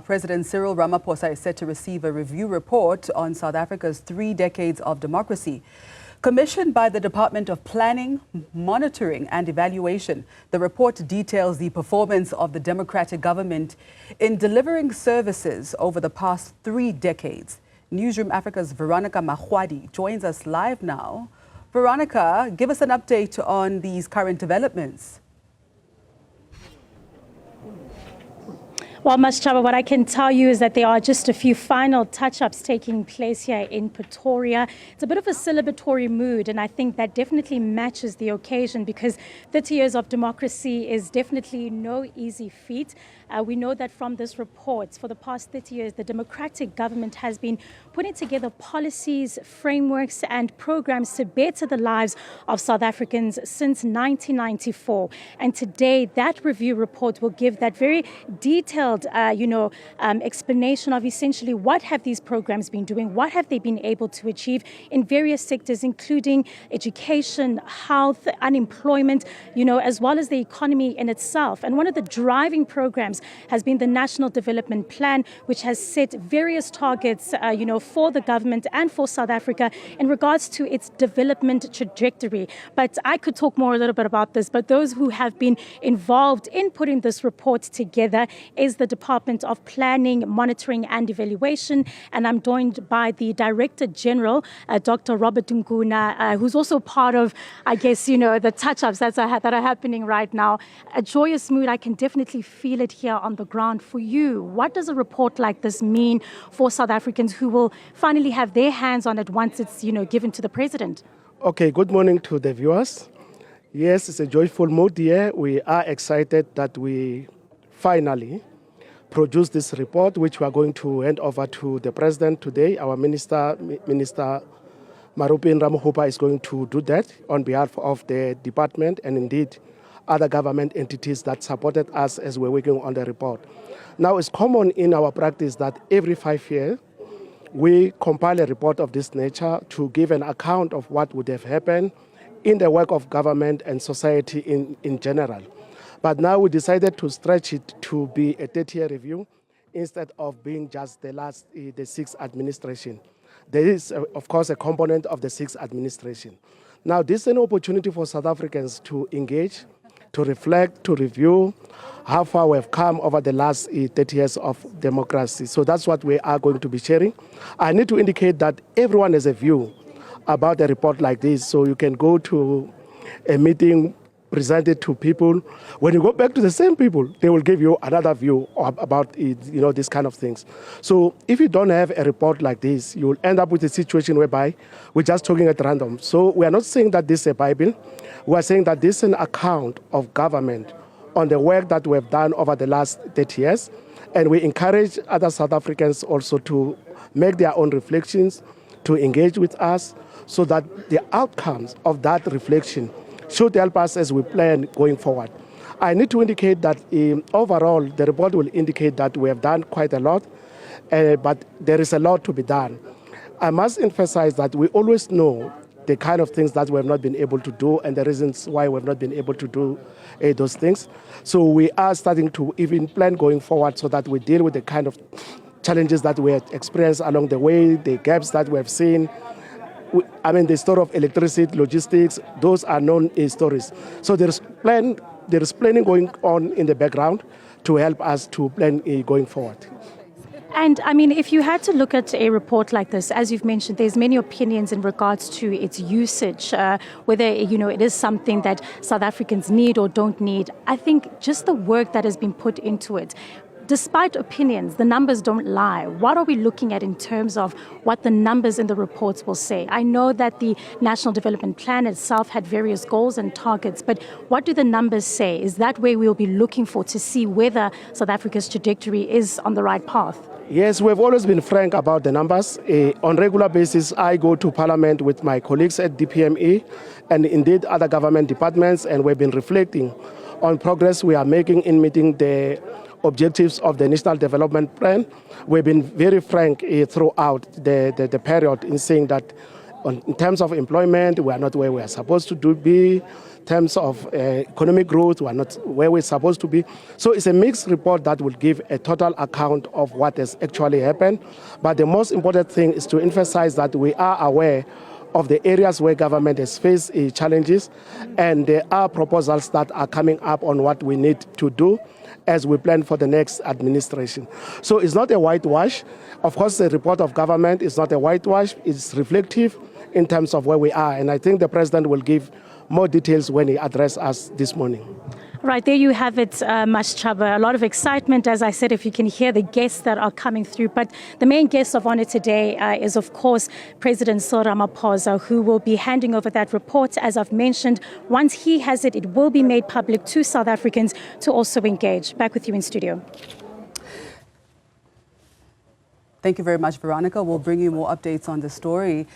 President Cyril Ramaphosa is set to receive a review report on South Africa's 3 decades of democracy. Commissioned by the Department of Planning, Monitoring and Evaluation, the report details the performance of the democratic government in delivering services over the past 3 decades. Newzroom Afrika's Veronica Makhoali joins us live now. Veronica, give us an update on these current developments. Well, Maschaba, what I can tell you is that there are just a few final touch-ups taking place here in Pretoria. It's a bit of a celebratory mood, and I think that definitely matches the occasion because 30 years of democracy is definitely no easy feat. We know that from this report, for the past 30 years, the democratic government has been putting together policies, frameworks and programs to better the lives of South Africans since 1994. And today, that review report will give that very detailed explanation of essentially what have these programs been doing, what have they been able to achieve in various sectors, including education, health, unemployment, as well as the economy in itself. And one of the driving programs has been the National Development Plan, which has set various targets, for the government and for South Africa in regards to its development trajectory. But I could talk more a little bit about this, but those who have been involved in putting this report together is the Department of Planning, Monitoring and Evaluation. And I'm joined by the Director General, Dr. Robert Nguna, who's also part of, the touch-ups that are happening right now. A joyous mood, I can definitely feel it here on the ground. For you, what does a report like this mean for South Africans who will finally have their hands on it once it's, given to the President? Okay, good morning to the viewers. Yes, it's a joyful mood here. We are excited that we finally produce this report, which we are going to hand over to the President today. Our Minister Ramaphosa is going to do that on behalf of the department and indeed other government entities that supported us as we're working on the report. Now, it's common in our practice that every 5 years, we compile a report of this nature to give an account of what would have happened in the work of government and society in general. But now we decided to stretch it to be a 30-year review instead of being just the sixth administration. There is, of course, a component of the sixth administration. Now, this is an opportunity for South Africans to engage, to reflect, to review how far we have come over the last 30 years of democracy. So that's what we are going to be sharing. I need to indicate that everyone has a view about a report like this. So you can go to a meeting, present it to people. When you go back to the same people, they will give you another view about these kind of things. So if you don't have a report like this, you will end up with a situation whereby we're just talking at random. So we are not saying that this is a Bible. We are saying that this is an account of government on the work that we have done over the last 30 years. And we encourage other South Africans also to make their own reflections, to engage with us, so that the outcomes of that reflection should help us as we plan going forward. I need to indicate that overall, the report will indicate that we have done quite a lot, but there is a lot to be done. I must emphasize that we always know the kind of things that we have not been able to do and the reasons why we have not been able to do those things. So we are starting to even plan going forward so that we deal with the kind of challenges that we have experienced along the way, the gaps that we have seen. The story of electricity, logistics, those are known stories. So there is planning going on in the background to help us to plan going forward. And if you had to look at a report like this, as you've mentioned, there's many opinions in regards to its usage, whether, it is something that South Africans need or don't need. I think just the work that has been put into it, despite opinions, the numbers don't lie. What are we looking at in terms of what the numbers in the reports will say? I know that the National Development Plan itself had various goals and targets, but what do the numbers say? Is that where we'll be looking for to see whether South Africa's trajectory is on the right path? Yes, we've always been frank about the numbers. On regular basis, I go to Parliament with my colleagues at DPME and indeed other government departments, and we've been reflecting on progress we are making in meeting the objectives of the National Development Plan. We've been very frank throughout the period in saying that in terms of employment, we are not where we are supposed to be. terms of economic growth, we are not where we're supposed to be. So it's a mixed report that will give a total account of what has actually happened. But the most important thing is to emphasize that we are aware of the areas where government has faced challenges, and there are proposals that are coming up on what we need to do as we plan for the next administration. So it's not a whitewash. Of course, the report of government is not a whitewash. It's reflective in terms of where we are, and I think the president will give more details when he addresses us this morning. Right, there you have it, Mashchaba. A lot of excitement, as I said, if you can hear the guests that are coming through. But the main guest of honor today is, of course, President Cyril Ramaphosa, who will be handing over that report. As I've mentioned, once he has it, it will be made public to South Africans to also engage. Back with you in studio. Thank you very much, Veronica. We'll bring you more updates on the story.